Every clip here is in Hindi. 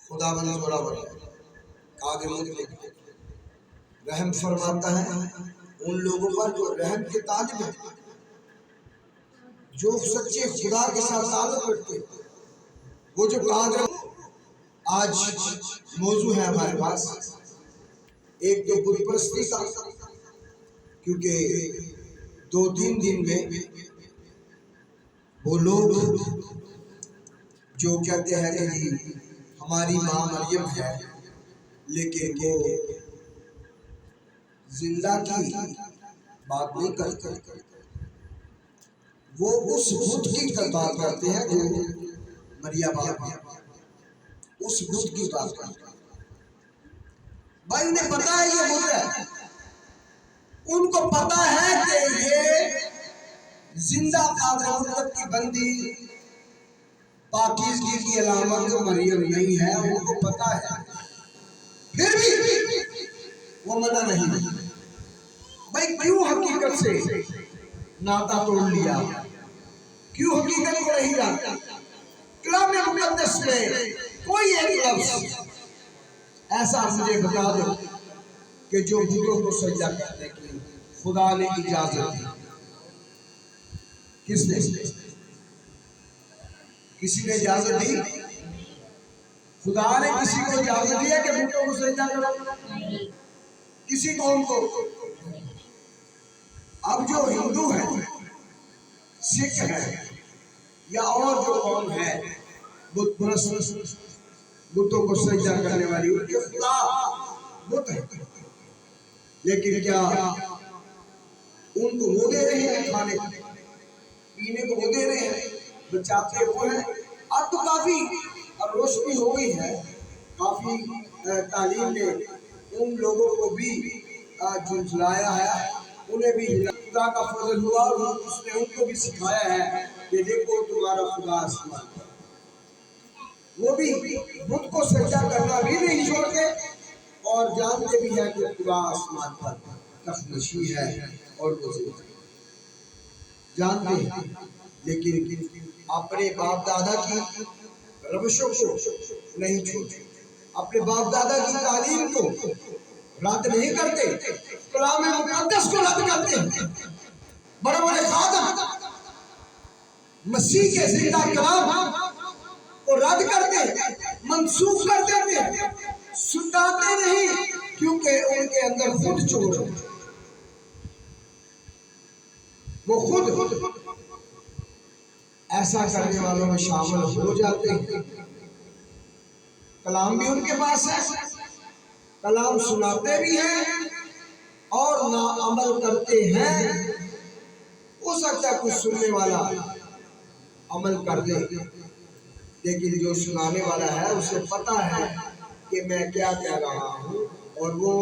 खुदावंद बराबर आगे रहम फरमाता है उन लोगों पर जो रहम के तालिब है, जो सच्चे खुदा के साथ ताल्लुक रखते हैं। वो जो कादर आज मौजू है हमारे पास, एक तो बुत परस्ती का, क्योंकि 2-3 दिन में वो लोग जो कहते हैं कि जी हमारी माँ मरियम है, लेकिन वो जिंदा की बात नहीं करते, वो उस बुत की बात करते हैं जो मरियम बाप, उस बुत की बात करते हैं। भाई उन्हें पता है ये बुत है, उनको पता है कि ये जिंदा कादर की बंदी पाकीज़गी की अलामत मरियम नहीं है, उनको पता है, फिर भी वो मना नहीं। भाई क्यों हकीकत से नाता तोड़ लिया, क्यों हकीकत को नहीं रखा? कलाम मुक़द्दस में कोई एक लफ्ज़ ऐसा मुझे बता दो कि जो बुतों को सजदा करने की खुदा ने इजाजत दी। किसने? किसी ने इजाजत दी? खुदा ने किसी को इजाजत दिया कि बुतों को सजदा करो? किसी कौम को? अब जो हिंदू है, सिख है, या और जो कौम है बुत परस्त, बुतों को सजदा करने वाली, उनके खुदा बुत है। लेकिन क्या उनको वो दे रहे हैं, खाने को पीने को वो दे रहे हैं, बचाते वो हैं? अब तो काफी अब रोशनी हो गई है, काफी तालीम ने उन लोगों को भी झुंझलाया है, उन्हें भी खुदा का फजल हुआ और उसने उनको भी सिखाया है कि देखो तुम्हारा खुदा आसमान पर। वो भी बुत को सजदा करना भी नहीं छोड़ते और जानते भी है कि खुदा आसमान पर तख्तनशी है और वो जानते हैं, लेकिन अपने बाप दादा की रविशों को नहीं छोड़ते, अपने बाप दादा की तालीम को रद्द नहीं करते, कलाम मुक़द्दस को रद्द करते हैं। बड़े बड़े खादम मसीह के जिंदा कलाम को रद्द करते, मंसूख कर देते, सुनाते नहीं, क्योंकि उनके अंदर खुद चोर है, वो खुद ऐसा करने वालों में शामिल हो जाते हैं। कलाम भी उनके पास है, कलाम सुनाते भी हैं और ना अमल करते हैं। हो सकता है कुछ सुनने वाला अमल कर दे, लेकिन जो सुनाने वाला है उसे पता है कि मैं क्या कह रहा हूँ, और वो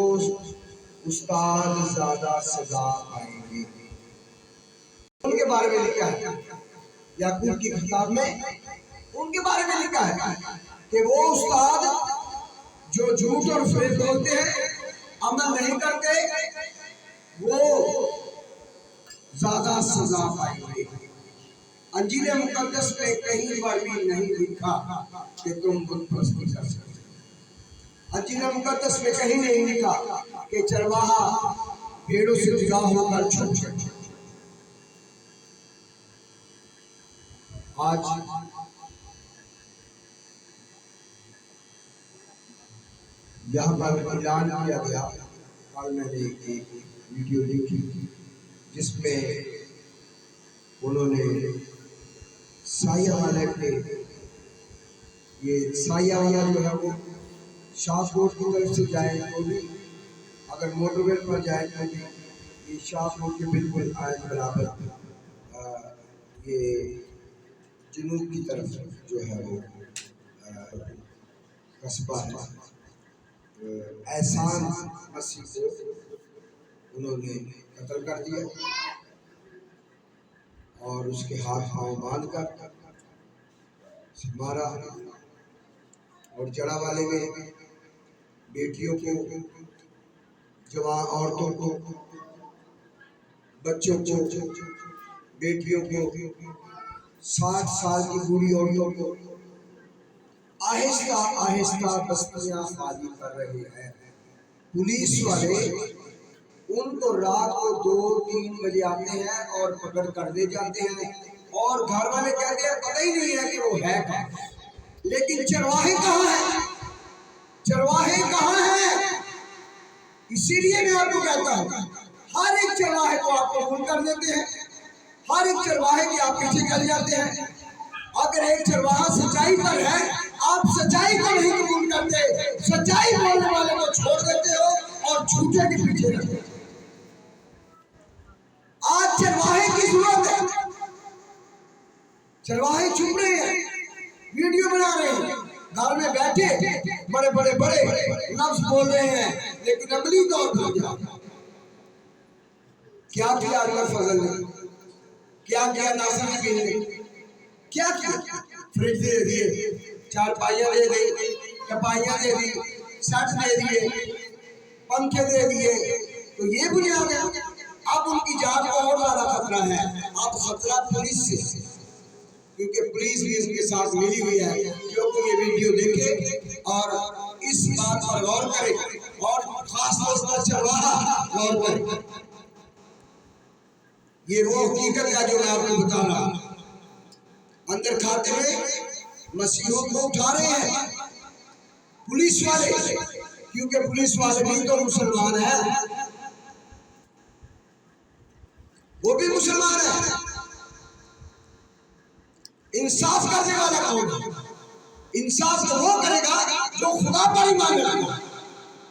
उस्ताद ज्यादा सजा पाएंगे। उनके बारे में लिखा है याकूब की किताब में, उनके बारे में लिखा है कि वो उस्ताद जो झूठ और फेक बोलते हैं, अमल नहीं करते, वो ज्यादा सजा पाएंगे। अंजील मुक़द्दस में कहीं पर भी नहीं लिखा कि तुम बुत परस्ती कर सकते। अंजील मुक़द्दस में कहीं नहीं लिखा कि चरवाहा भेड़ों से जुदा होकर छूट सकते। आज यहाँ पर ऐलान किया गया, कल मैंने एक वीडियो देखी जिसमें उन्होंने साया वाले के, ये साया वाला जो है वो शाहकोट की तरफ से जाए तो भी, अगर मोटरवे पर जाए तो भी ये शाहकोट के बिल्कुल आए बराबर ये जुनूब की तरफ जो है वो कस्बा है। एहसान मसीह को उन्होंने कत्ल कर दिया और उसके हाथ पांव बांध कर मारा, और जड़ा वाले में बेटियों को, जवान औरतों को, बच्चों को, बेटियों को, 60 साल की बूढ़ी औरतों को, आहिस्ता आहिस्ता बस्तियां खाली कर रहे हैं। पुलिस वाले उनको रात को 2-3 बजे आते हैं और पकड़ कर ले जाते हैं, और घर वाले कहते हैं पता ही नहीं है कि वो है कहाँ। लेकिन चरवाहे कहाँ हैं? चरवाहे कहाँ हैं? इसीलिए मैं आपको कहता हूँ, हर एक चरवाहे को आप कबूल कर देते हैं, हर एक चरवाहे के आप पीछे चल जाते हैं। अगर एक चरवाहा सच्चाई पर है, आप सच्चाई को नहीं कबूल करते, सच्चाई बोलने वाले को छोड़ देते हो और झूठे के पीछे रहते हो। आज चरवाहे की जरूरत है। चरवाहे चुप रहे हैं, वीडियो बना रहे हैं, घर में बैठे बड़े बड़े बड़े लफ्ज बोल रहे हैं, लेकिन अमली तौर पर क्या किया अल्लाह फजल ने, क्या किया नासिर नबी ने, क्या किया? फ्रिज दे दिए, चारपाइयां दे दी, चपाइयां दे दी, शर्ट दे दिए, पंखे दे दिए, तो ये बुनियाद है। अब उनकी जान को और ज्यादा खतरा है। अब खतरा पुलिस से, क्योंकि पुलिस भी इसके साथ मिली हुई है। क्योंकि ये वीडियो देखे और इस बात पर गौर करे, और खास तौर पर चरवाहा गौर करे। ये वो हकीकत है जो मैं आपको बता रहा हूं। अंदर खाते में मसीहों को उठा रहे हैं पुलिस वाले, क्योंकि पुलिस वाले भी तो मुसलमान है, वो भी मुसलमान है। इंसाफ करने वाला कौन है? इंसाफ तो वो करेगा जो खुदा पर ईमान रखेगा।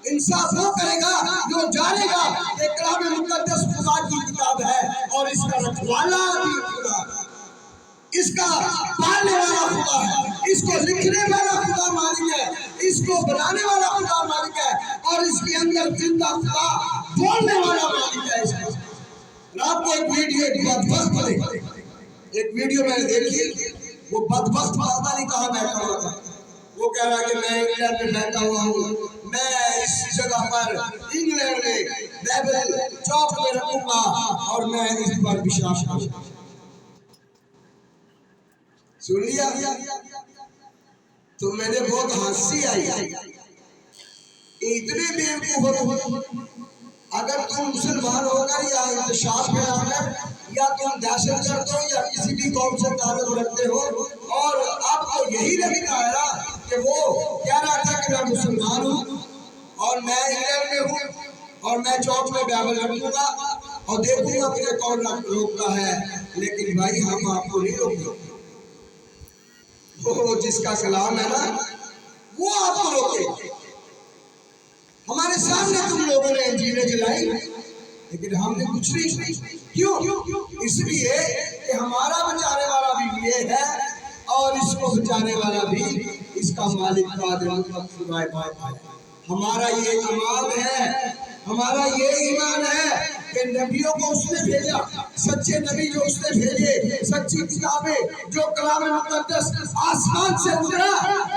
इंसाफ वो करेगा जो जानेगा कि कलाम मुकद्दस खुदा की किताब है और इसका रखवाला भी खुदा है, इसका पालने वाला खुदा है, इसको लिखने वाला खुदा मालिक है, इसको बनाने वाला खुदा मालिक है, और इसके अंदर जिंदा खुदा बोलने वाला मालिक है। इसका आपको एक वीडियो एक वीडियो मैंने देखी, वो बदबख्त पता नहीं कहाँ बैठा हुआ था। वो कह रहा है कि मैं इंग्लैंड में बैठा हुआ हूँ, मैं इस जगह पर इंग्लैंड में बाइबल चौक में रखूंगा और मैं इस पर विश्वास करूंगा। सुन लिया? तो मैंने बहुत हंसी आई। इतने बेवकूफ हो, अगर तुम मुसलमान होकर या इंतशार में आकर या तुम दहशतगर्द हो या किसी भी कौम से ताल्लुक रखते हो, और आपको यही लगता है ना कि वो कह रहा था कि मैं मुसलमान हूँ और मैं इंग्लैंड में हूँ और मैं चौक में बाइबल रखूंगा और देखूंगा मुझे कौन रोकता है। लेकिन भाई हम आपको नहीं रोकेंगे, वो जिसका कलाम है ना वो आपको रोके। हमारे सामने तुम लोगों ने इंजीलें जलाई, लेकिन हमने कुछ नहीं। क्यों? इसलिए कि हमारा बचाने वाला भी ये है और इसको बचाने वाला भी इसका मालिक खुदा है। हमारा ये ईमान है, हमारा ये ईमान है कि नबियों को उसने भेजा, सच्चे नबी जो उसने भेजे, सच्ची किताबें जो कलाम मुकद्दस आसमान से उतरा,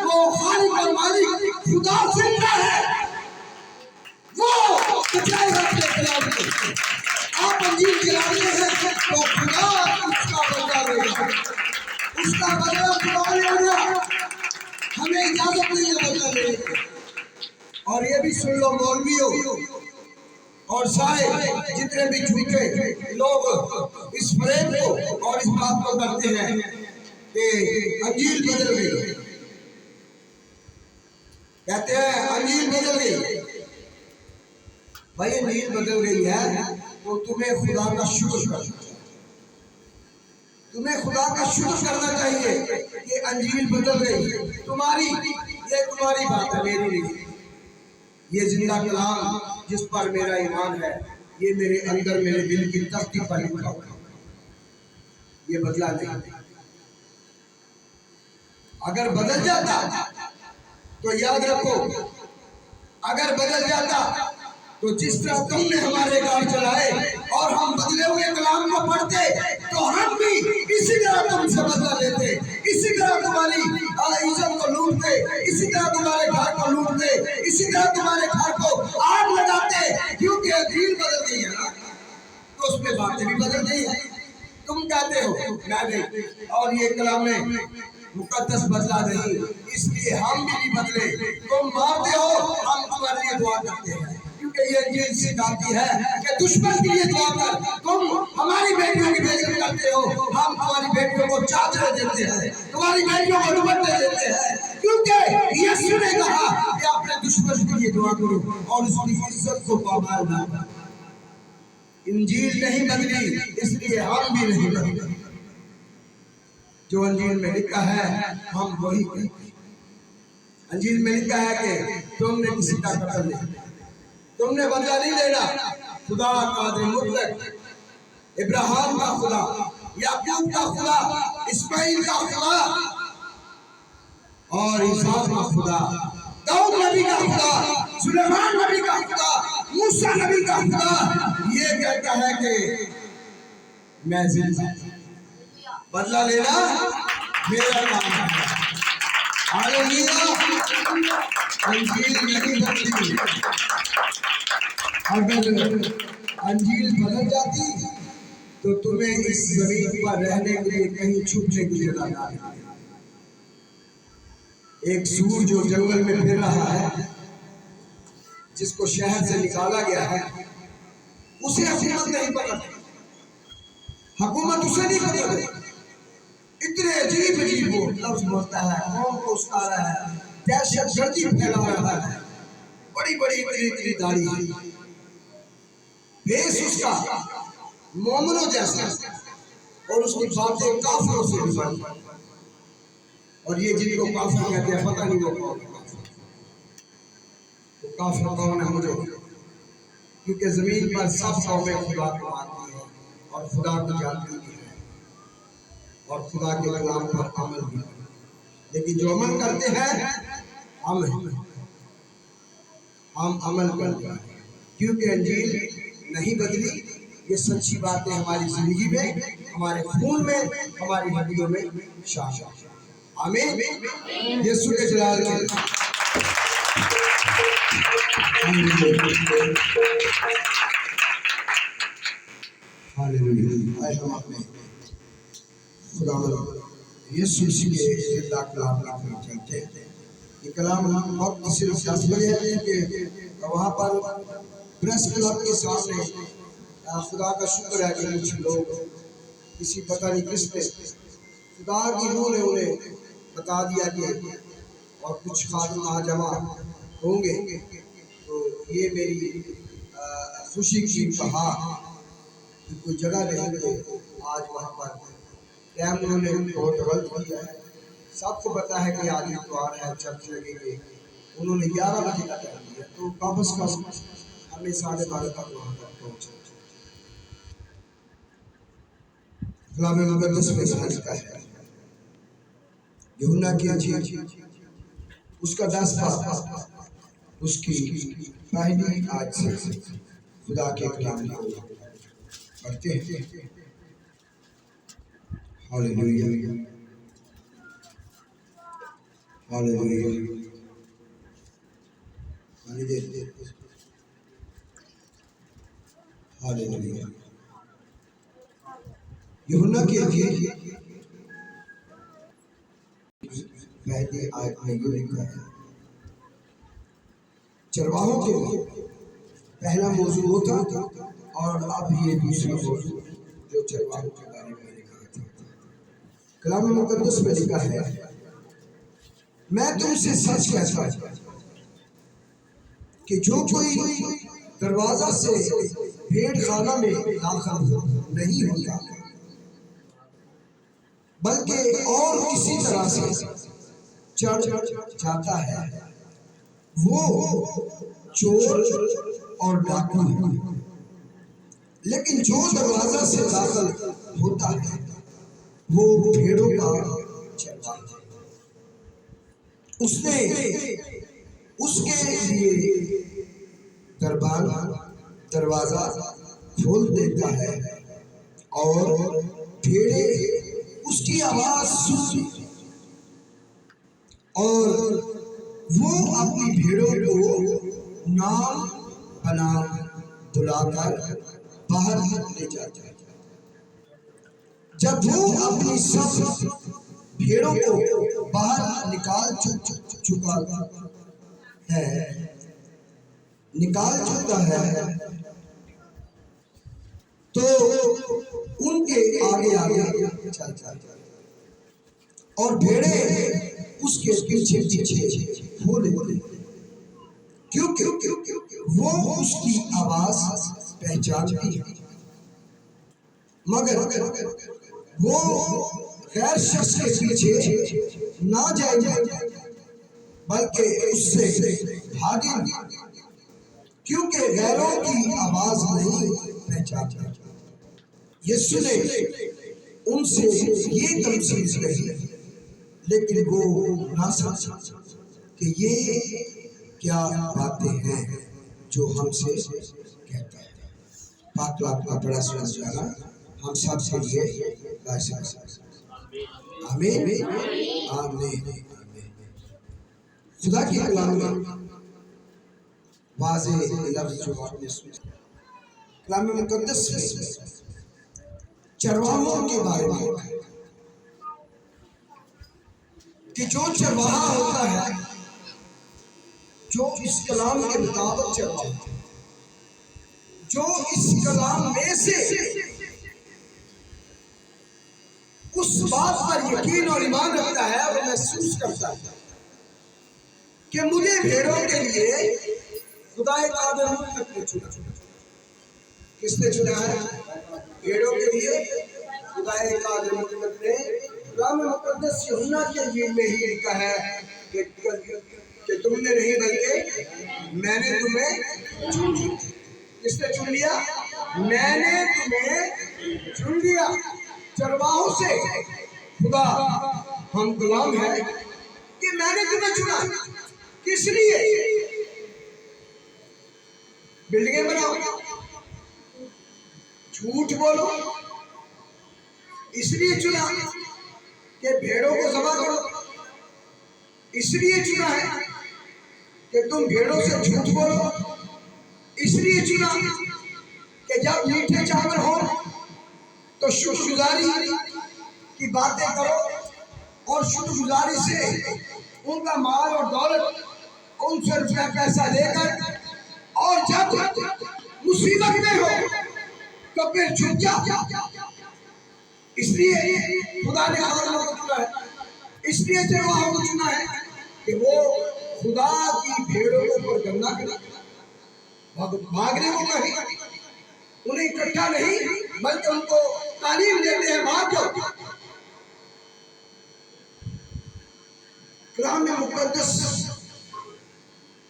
वो खालिक और मालिक खुदा जिंदा है, वो बचाएगा अपने कलाम को। आप अंजील चलाते हैं तो खुदा उसका बदला लेगा, उसका बदला खुदा लेगा। हमें इजाजत नहीं है बदला लेने की। और ये भी सुन लो मौलवियों और सारे जितने भी झूठे लोग इस फ्रेम को और इस बात को करते हैं कि अंजील बदल गई, कहते हैं अंजील बदल गई। भाई अंजील बदल गई है तो तुम्हें खुदा का शुक्र करना चाहिए, तुम्हें खुदा का शुक्र करना चाहिए कि अंजील बदल गई। तुम्हारी ये तुम्हारी बात है, मेरी नहीं। ये जिंदा कलाम जिस पर मेरा ईमान है, ये मेरे अंदर मेरे दिल की तख्ती पर लिखा हुआ है, ये बदला नहीं। अगर बदल जाता तो याद रखो, अगर बदल जाता तो जिस तरह तुमने हमारे गाड़ चलाए और हम बदले हुए कलाम को पढ़ते तो हम भी इसी तरह तुमसे बदला लेते, इसी तरह तुम्हारी इज्जत को लूटते, इसी तरह तुम्हारे घर को लूटते, इसी तरह तुम्हारे घर को आग लगाते। क्योंकि अंजील बदल गई है ना, तो उसमें बातें भी बदल गई है। तुम कहते हो मैं नहीं, और ये कलाम में मुकद्दस बदला नहीं, इसलिए हम भी नहीं बदले। तुम मारते हो, हम तुम्हारे लिए दुआ करते हैं, क्योंकि ये इंजील सिखाती है कि दुश्मन के लिए दुआ कर। तुम हमारी बेटियों की बेइज्जती करते हो, हम तुम्हारी बेटियों को चादरें देते हैं, तुम्हारी बेटियों को दुपट्टे देते हैं, क्योंकि यीशु ने कहा कि अपने दुश्मन के लिए दुआ करो और उसकी इज्जत को पामाल ना करो। इंजील नहीं बदली, इसलिए हम भी नहीं बदले। जो अंजील में लिखा है हम वही कहते हैं। अंजील में लिखा है कि तुमने किसी का कत्ल नहीं, तुमने बदला नहीं लेना। खुदा कादिर मुतलक, इब्राहिम का खुदा, याकूब का खुदा, इस्माइल का खुदा और इसहाक का खुदा, दाऊद नबी का खुदा, सुलेमान नबी का खुदा, मूसा नबी का खुदा ये कहता है कि मैं जिंदा, बदला लेना मेरा काम है। हालेलुया। अंजील नहीं बदली। अगर अंजील बदल जाती तो तुम्हें इस जमीन पर रहने के लिए कहीं छुपने की जगह ना। एक सूर जो जंगल में फिर रहा है, जिसको शहर से निकाला गया है, उसे हुकूमत नहीं पकड़ती, हुकूमत उसे नहीं पकड़ती। इतने अजीब अजीब वो लफ्ज बोलता है, कौम को उस्का रहा है, दहशत गर्दी फैला रहा है, बड़ी बड़ी इतनी दाढ़ी, भेष उसका मोमनों जैसा, और उसकी बातें काफिरों से भी बढ़ी। और ये जिनको काफिर कहते हैं, पता नहीं वो कौन है तो काफिर कौन है मुझे, क्योंकि जमीन पर सब कौमें खुदा को मानती हैं और खुदा को जानती भी है और खुदा के कलाम पर अमल भी, लेकिन जो अमल करते हैं हम अमल करते हैं, क्योंकि अंजील नहीं बदली। ये सच्ची बातें हमारी जिंदगी में, हमारे खून में, हमारी हड्डियों में शामिल है। आमीन। यीशु के जलाल के हालेलुया। आए हम अपने खुदावंद यीशु मसीह के जिंदा कलाम पर चलते हैं। ये कलाम हम वक्त सिर्फ 10 बजे है कि वहाँ पर प्रेस क्लब के सामने खुदा का शुक्र है कि कुछ लोग किसी पता नहीं किस पे खुदा की रूह ने उन्हें बता दिया कि और कुछ खादिम वहाँ जमा होंगे। तो ये मेरी खुशी की कहा कि कोई जगह नहीं तो आज वहाँ पर टाइम उन्होंने बहुत गलत किया है। सबको पता है कि आज इतवार है, चर्च लगेंगे, उन्होंने 11 बजे का टाइम दिया, तो वापस हमें 12:30 तक वहाँ पर पहुँचे। कलाम मुकद्दस में लिखा है, यूहन्ना की इंजील उसका 10 बाब उसकी पहली आयत से खुदा के कलाम को पढ़ते हैं। Hallelujah, hallelujah, hallelujah. यूहन्ना की इंजील पहली आयत में यूं लिखा है, चरवाहों के पहला मौजू होता और अब ये दूसरा मौजू जो चरवाहों के बारे में लिखा था। कलाम मुकद्दस में लिखा है, मैं तुमसे सच कहता हूं कि जो कोई दरवाजा से भेड़ खाना में दाखिल नहीं होता बल्कि और किसी तरह से चढ़ जाता है, वो चोर और डाकू है। लेकिन जो दरवाजा से दाखिल होता है वो भेड़ों का चरवाहा है। उसने उसके लिए दरवाजा खोल देता है और भेड़ें उसकी आवाज सुनती और वो अपनी भेड़ों को नाम बना बुलाकर बाहर ले जाता है। जब वो अपनी सब भेड़ों को बाहर निकाल चुका है, निकाल चुका है, तो उनके आगे आगे चल जाता और भेड़े उसके पीछे पीछे हो लेते, क्योंकि वो उसकी आवाज पहचानती है, मगर वो गैर शख्स के पीछे ना जाए बल्कि उससे भागे, क्योंकि गैरों की आवाज नहीं पहचानता। यीशु ने उनसे ये तमसील कही, लेकिन वो ना समझा कि ये क्या बातें हैं जो हमसे कहता है। पाक का बड़ा सुना जाना हम सब के लिए आमीन आमीन। खुदा की कलाम में वाज़े लफ्ज़ जो आपने सुने कलाम मुक़द्दस में चरवाहों के बारे में कि जो चरवाहा होता है, जो इस कलाम के मुताबिक चरवाहा, जो इस कलाम में से उस बात पर यकीन और ईमान रखता है और महसूस करता है कि मुझे भेड़ों के लिए खुदा कादिर ने चुना। किसने चुना है? भेड़ों के लिए खुदा कादिर ने कलाम मुक़द्दस यूहन्ना के इंजील में ही लिखा है कि तुमने नहीं बल्कि मैंने तुम्हें चुन लिया। किसने चुन लिया? मैंने तुम्हें चुन लिया। चरवाहों से खुदा हम गुलाम है कि मैंने तुम्हें चुना। किस लिए? बिल्डिंगें बनाओ, झूठ बोलो, इसलिए चुना कि भेड़ों को ज़बह करो, इसलिए चुना है कि तुम भेड़ों से झूठ बोलो, इसलिए चुना कि जब मीठे चावल हो तो शुक्रगुजारी की बातें करो और शुक्रगुजारी से उनका माल और दौलत उनसे रुपया पैसा लेकर, और जब मुसीबत में हो तो फिर झुक जाओ। इसलिए खुदा ने खादिमों को चुना है, इसलिए चरवाहों को चुना है कि वो खुदा की भेड़ों को परगना करें, भागने को कहीं, उन्हें इकट्ठा नहीं बल्कि उनको तालीम देते हैं, भाग जाओ। कलाम मुक़द्दस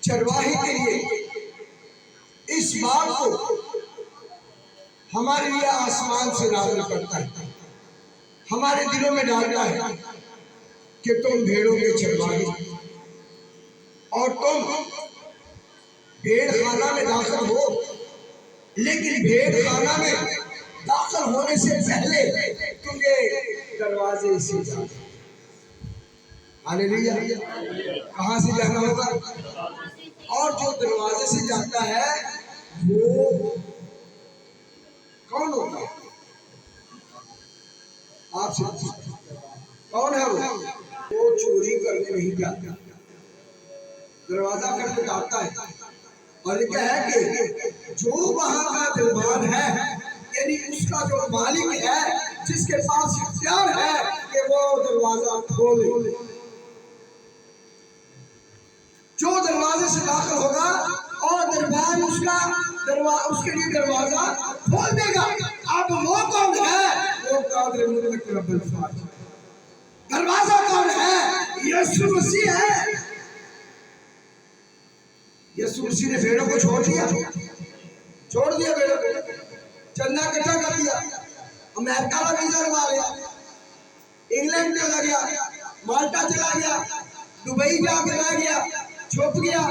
चरवाहे के लिए इस बात को हमारे लिए आसमान से नाज़िल करता है, हमारे दिलों में डालता है कि तुम भेड़ों के चरवाहे और तुम भेड़ खाना में दाखिल हो, लेकिन भेड़ खाना में दाखिल होने से पहले तुम्हें दरवाजे से जाना। हालेलुया। कहाँ से जाना होगा? और जो दरवाजे से जाता है वो कौन होता है? आपसे कौन है वो चोरी करने नहीं जाता, दरवाजा खटखटाता है और लिखा है कि जो वहां का दिलवान है, यानी उसका जो मालिक है, जिसके पास इख्तियार है कि वो दरवाजा खोले, जो दरवाजे से दाखिल होगा और दरबान उसके लिए दरवाजा खोल देगा। अब वो कौन है? वो कादिर मुतलक रब्बुल फाज। दरवाजा कौन है? यीशु मसीह है। यीशु मसीह ने भेड़ों को छोड़ दिया भेड़ों को, चंदा इकट्ठा कर दिया, अमेरिका का वीजा लगा लिया, इंग्लैंड चला गया, माल्टा चला गया, दुबई जाके रह गया, छुप गया,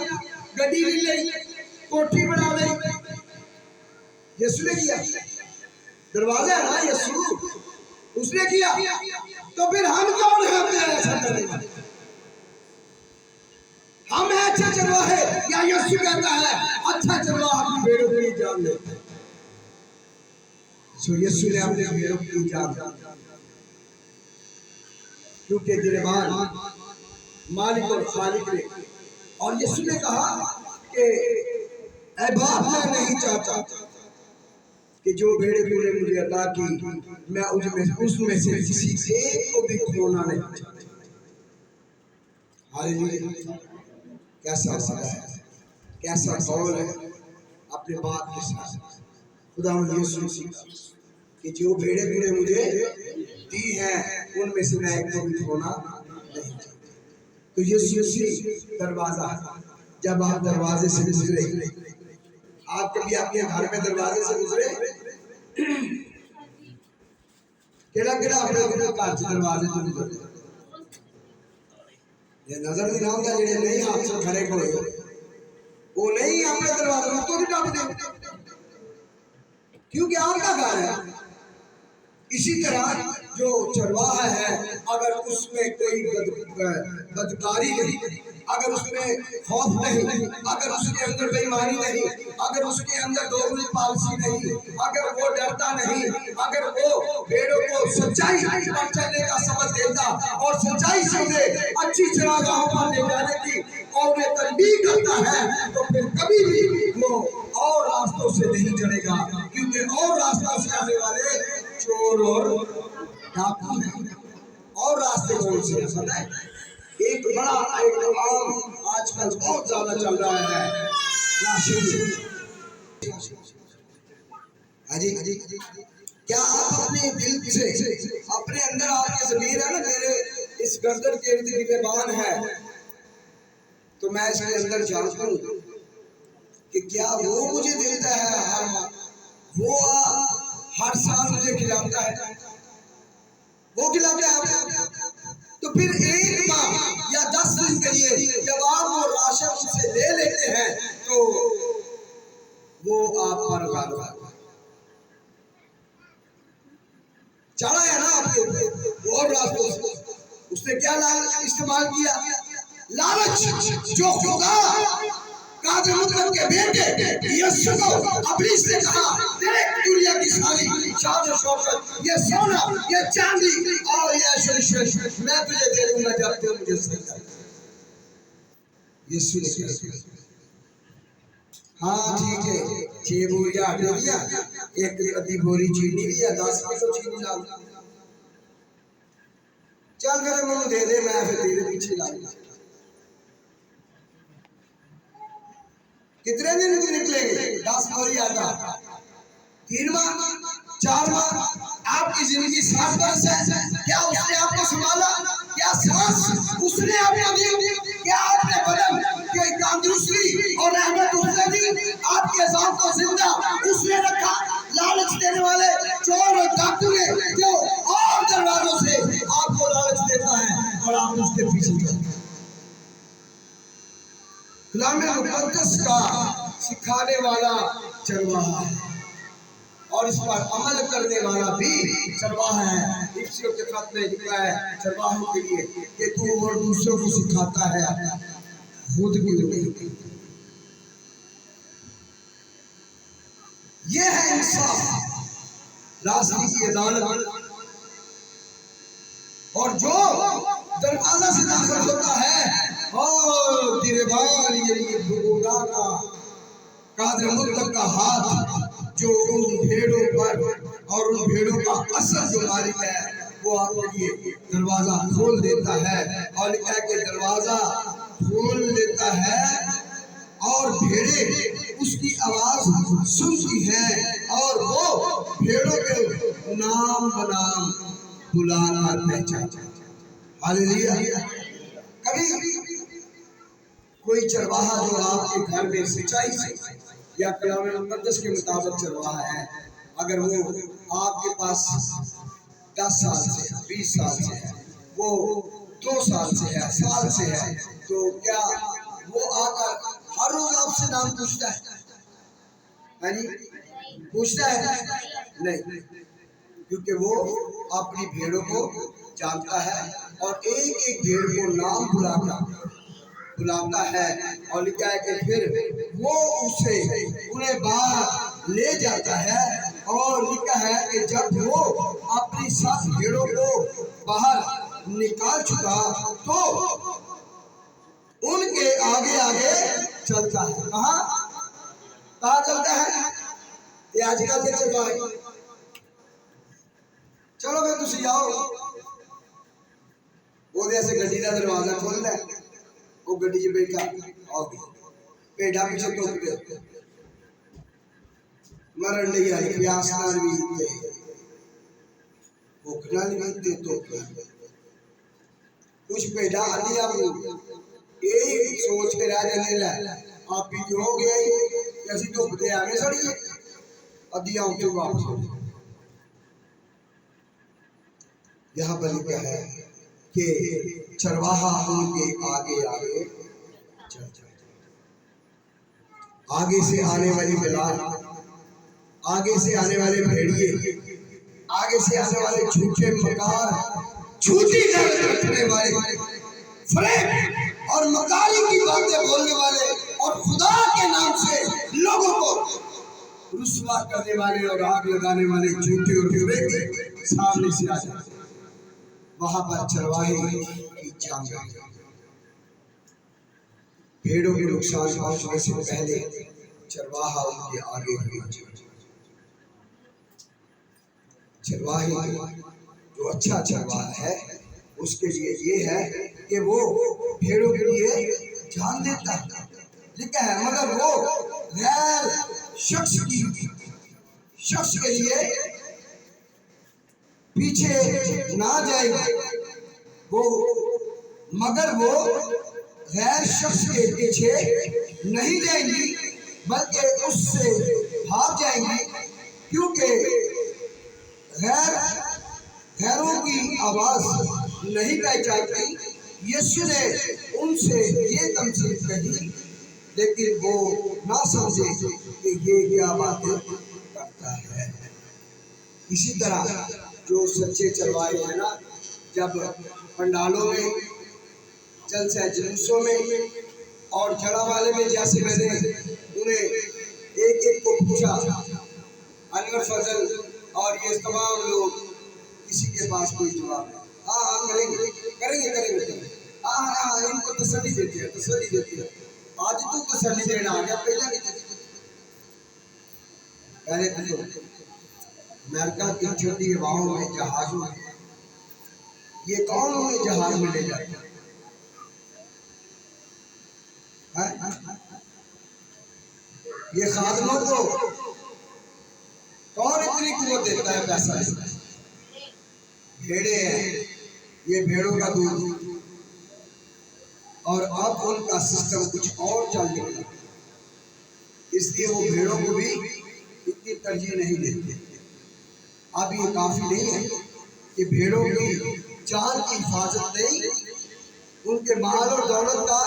गड्डी ले ली, कोठी बना ली। यीशु ने किया, दरवाजा है ना यीशु, उसने किया। तो फिर हम कौन है अपने ऐसा करने वाले? हम है अच्छे चरवाहे या यीशु कहता है अच्छा चरवाहा अपनी भेड़ों की जान लेता है? सो यीशु ने अपने भेड़ों की जान क्योंकि गिरबान मालिक और खालिक ने। और यीशु ने कहा कि ऐ बाप, मैं नहीं चाहता कि जो भेड़े तूने मुझे अता की मैं उसमें से किसी एक को भी खोना नहीं चाहता। हालेलुया। कैसा वादा है, कैसा कौल है अपने बाप के साथ। खुदा यीशु मसीह कि जो भेड़े तूने मुझे दी हैं उनमें से मैं एक को भी खोना नहीं चाहता। तो यीशु मसीह दरवाजा। जब आप दरवाजे से गुजरे, आप कभी आपके घर में दरवाजे से गुजरे? केड़ा केड़ा अपने घर से दरवाजे से गुजरे? ये नजर नहीं आऊंगा जेडे नहीं हाथ से खड़े कोई वो नहीं अपने दरवाजे तो नहीं टपते, क्योंकि आपका घर है। इसी तरह जो चरवाहा है, अगर उसमें कोई बदकारी नहीं, अगर उसमें खौफ नहीं, अगर उसके अंदर बेईमानी नहीं, अगर उसके अंदर दोगली पॉलिसी नहीं, अगर वो डरता नहीं, अगर वो भेड़ों को सच्चाई पर चलने का सबक देता और सच्चाई से उन्हें अच्छी चरागाहों पर ले जाने की और उन्हें तनबीह करता है, तो फिर कभी भी वो और रास्तों से नहीं चलेगा। क्योंकि और रास्तों से आने वाले चोर और डाकू हैं। और रास्ते कौन से हैं पता है? एक बड़ा एक आम आजकल बहुत ज्यादा चल रहा है राशन। हाजी, क्या आप अपने दिल से, अपने अंदर आपके ज़मीर है ना, मेरे इस गर्दन के इर्द गिर्द बान है, तो मैं इसके अंदर जानता हूँ कि क्या वो मुझे देता है हर माह, वो हर साल मुझे खिलाता है, वो खिलाता है। तो फिर एक माह या 10 दिन के लिए जब आप वो राशन उनसे ले लेते हैं तो वो आप पर गालिब चढ़ा है ना आपके ऊपर। और रास्तों से उसने क्या इस्तेमाल किया? लालच। जो खुदा कादर मुतलब के बेटे यीशु को अपनी से कहा, देख दुनिया की सारी शान और शौकत, ये सोना, ये चांदी और ये ऐश्वर्य मैं तुझे दे दूंगा जब तू मुझे सजदा। यीशु ने कहा हाँ ठीक है, 6 बोरियां आटे दिया, एक आधी बोरी चीनी दिया, 10 किलो चीनी ला, चल मेरे मुंह दे दे, मैं फिर तेरे पीछे लाऊंगा। कितने दिन निकलेंगे? 10 बोरी आटा, 3 माह, 4 माह, आपकी जिंदगी 7 वर्ष है। क्या उसने आपको संभाला? क्या सांस उसने आपको दी? क्या आपने बदन के तंदुरुस्ती और रहमत उसने दी? आपके जान को जिंदा उसने रखा। लालच देने वाले चोर और डाकू ने जो और दरवाजों से आपको लालच देता है और आप उसके पीछे चलते हैं। कलाम मुक़द्दस का सिखाने वाला चरवाहा है और इस पर अमल करने वाला भी चरवाहा है। इफ्सियों के खत में लिखा है चरवाहों के लिए कि तू और दूसरों को सिखाता है, खुद भी नहीं। ये है इंसाफ, राजनीति अदालत। और जो दरवाजा से दाखिल होता है और गिरबान ये खुदा का कादर मुतलब का हाथ जो उन भेड़ों पर और उन भेड़ों का असल जो मालिक है वो आपके लिए दरवाजा खोल देता है और लिखा है कि दरवाजा खोल देता है और भेड़ें उसकी आवाज सुनती हैं और वो भेड़ों के नाम बनाम बुलाना पहचानता है। हालेलुया। कभी कोई चरवाहा जो आपके घर में सच्चाई से या कलाम मुक़द्दस के मुताबिक चरवाहा है, अगर वो आपके पास 10 साल से है, 20 साल से है, वो 2 साल से है, साल से है, तो क्या वो आकर हर रोज आपसे नाम पूछता है? पूछता है? नहीं, क्योंकि वो अपनी भेड़ों को जानता है और एक एक भेड़ को नाम बुलाता है और लिखा है कि फिर वो उसे उन्हें बाहर ले जाता है और लिखा है कि जब वो अपनी 7 भेड़ों को बाहर निकाल चुका तो उनके आगे आगे चलता है। कहाँ चलता है? ये आजकल से चलता है। चलो मैं तुम जाओ वो जैसे गड्डी का दरवाजा खोलना है, वो गड्डी च बैठा आओ भेड़ा पीछे टुक दे मरण नहीं आई प्यास नाल भी ते भूख नाल भी ते तो कुछ भेड़ा आदिया यही सोच के रह जाने ला आप भी हो गया कि असि धुप दे आवे सड़िए अदिया उठे वापस हो। यहाँ पर क्या है कि चरवाहा उनके आगे आगे चल जाए। आगे से आने वाली बिलाल, आगे से आने वाले भेड़िए, आगे से आने वाले झूठे मकार, झूठी दर्द रखने वाले, फ्रेब और मकारी की बातें बोलने वाले और खुदा के नाम से लोगों को रुस्वा करने वाले और आग लगाने वाले झूठे और फ्रेब सामने से आ जाते। वहां पर चरवाहे की जान भेड़ों के नुकसान पहुंचने से पहले चरवाहा उनके आगे हुआ। चरवाहे जो अच्छा चरवाहा है उसके लिए ये है कि वो भेड़ों के लिए जान देता है, लिखा है, मगर वो गैर शख्स के लिए पीछे ना जाएगा। वो मगर वो गैर शख्स के पीछे नहीं जाएंगी बल्कि उससे भाग जाएंगी, क्योंकि गैरों की आवाज नहीं पहचानती। यीशु ने उनसे ये तमसील कही, लेकिन वो ना समझे कि ये क्या बातें करता है। इसी तरह जो सच्चे चरवाहे हैं ना, जब पंडालों में, जलसा जुलूसों में और जड़ा वाले में, जैसे मैंने उन्हें एक एक को पूछा, अनवर फजल और ये तमाम लोग, किसी के पास कोई जवाब नहीं। हाँ करेंगे करेंगे करेंगे करेंगे, हाँ इनको तसल्ली देती है, तसल्ली देती है। आज तो तसल्ली देना आ गया, पहले नहीं देती। पहले तो अमेरिका की छोटी हवाओं में जहाजों में ये कौन उन्हें जहाज में ले जाता है? ये खादमों को कौन इतनी कुवत देता है? पैसा भेड़े हैं, ये भेड़ों का दूध, और अब उनका सिस्टम कुछ और चल निकला, इसलिए वो भेड़ों को भी इतनी तरजीह नहीं देते। अब ये काफी नहीं है कि भेड़ों की जान की हिफाजत नहीं, उनके माल और दौलत का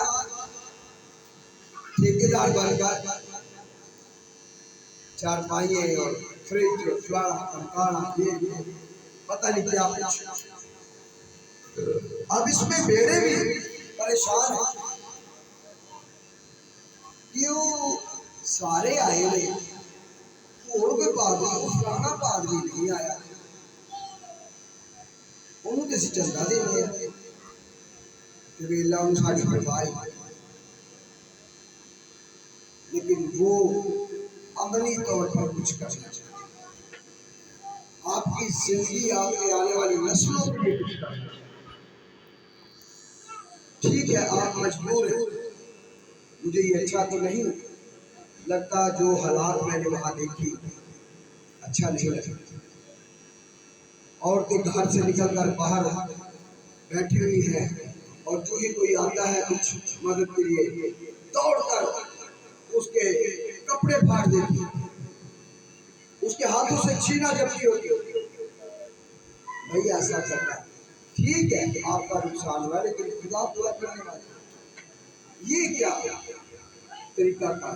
ठेकेदार बनकर चारपाइये और फ्रिज और फलाना टमकाना ये पता नहीं क्या कुछ। अब इसमें भेड़े भी परेशान है, क्यों सारे आए नहीं, और कोई पादरी, फलाना पादरी नहीं आया, उन्होंने किसी चंदा देने कि वेला उन्हें साड़ी परवाह, लेकिन वो अमली तौर पर कुछ करना चाहते। आपकी जिंदगी, आपके आने वाली नस्लों के लिए कुछ करना चाहते। ठीक है, आप मजबूर हैं, मुझे ये अच्छा तो नहीं लगता, जो हालात मैंने वहां देखी अच्छा नहीं लगा। औरतें घर से निकलकर बाहर बैठी हुई हैं, और जो ही कोई आता है कुछ मदद के लिए, दौड़कर उसके कपड़े फाड़ देती, उसके हाथों से छीना जबकि होती। भाई ऐसा करना ठीक है, आपका नुकसान हुआ, लेकिन खुदा पूरा करने वाले ये क्या तरीका था?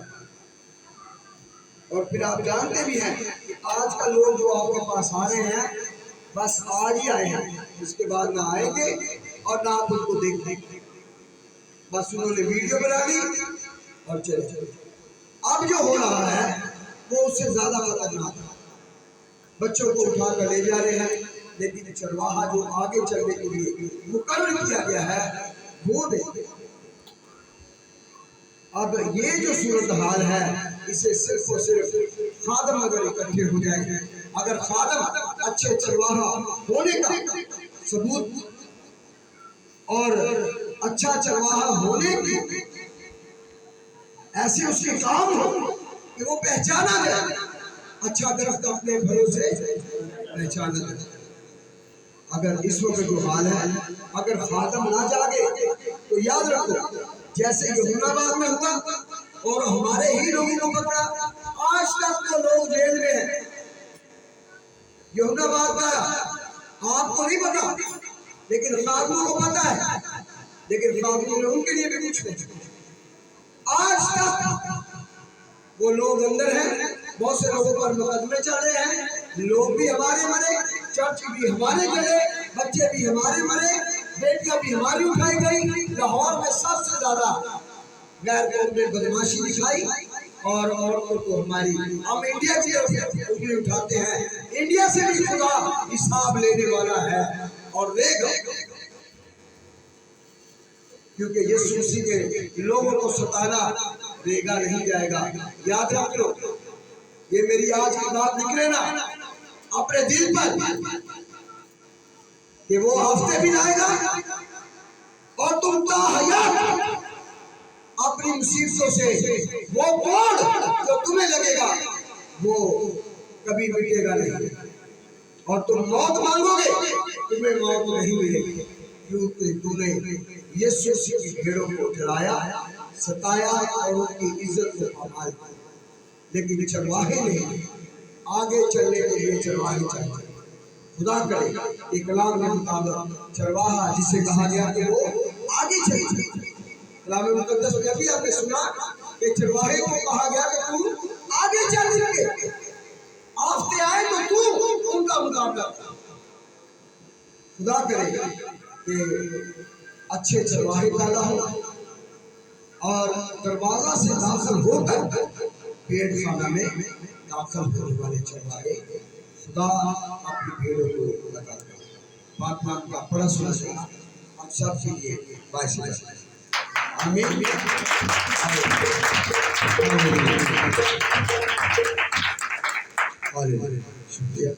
और फिर आप जानते भी हैं कि आजकल लोग जो आपके पास आ रहे हैं, बस आज ही आए हैं, उसके बाद ना आएंगे और ना आप उनको देखेंगे। बस उन्होंने वीडियो बना ली और चले। अब जो हो रहा है वो उससे ज्यादा खतरनाक है। बच्चों को उठा कर ले जा रहे हैं, लेकिन चरवाहा जो आगे चलने के लिए मुकर्रर किया गया है वो नहीं। अब ये जो सूरत हाल है इसे सिर्फ और सिर्फ खादम अगर इकट्ठे हो जाए, अगर खादम अच्छे चरवाहा होने का सबूत और अच्छा चरवाहा होने की ऐसे उसके काम हो कि वो पहचाना जाए, अच्छा दरख्त अपने फलों से पहचाना जाए। अगर इस वक्त जो हाल है, अगर खादम ना जागे तो याद रखो जैसे यमुनाबाद में हुआ और हमारे ही लोगों को पकड़ा, आज तक तो लोग जेल में हैं। यमुनाबाद का आपको नहीं पता लेकिन खादमों को पता है, लेकिन खादमों ने उनके लिए भी कुछ नहीं। आज तक वो लोग अंदर हैं, बहुत से लोगों पर मुकदमे चल रहे हैं, लोग भी हमारे मरे, चर्च भी हमारे जले, बच्चे भी हमारे मरे, बेटियां भी हमारी उठाई गई। लाहौर में सबसे ज्यादा गैर कानूनी बदमाशी दिखाई और औरतों को हमारी, हम इंडिया की उंगली उठाते हैं, इंडिया से भी खुदा हिसाब लेने वाला है और लेगा, क्योंकि यीशु मसीह के लोगों को सताना देगा नहीं जाएगा। याद रख लो, ये मेरी आज की बात निकले ना अपने दिल पर कि वो हफ्ते भी आएगा और तुम ताहयात अपनी मुसीबतों से वो कोड़ जो तुम्हें लगेगा वो कभी मिटेगा नहीं, और तुम मौत मांगोगे तुम्हें मौत नहीं मिलेगी, क्योंकि तुमने यीशु मसीह की भेड़ों को डराया, सताया और उनकी इज्जत को पामाल। लेकिन चरवाहे नहीं, आगे चलने के लिए चरवाहे चाहिए। खुदा करे कि कलाम के मुताबिक चरवाहा जिसे कहा गया कि वो आगे चले। कलाम मुकद्दस में भी आपने सुना कि चरवाहे को कहा गया कि तू आगे चल, के आफते आए तो तू उनका मुकाबला कर। खुदा करे कि अच्छे चरवाहे पैदा हो और दरवाजा से दाखिल होकर पेड़ खाना में दाखिल होने वाले चरवाहे खुदा अपनी भेड़ों को लगा कर फातिमा का बड़ा सुना हम सब के लिए बाइस आमीन। शुक्रिया।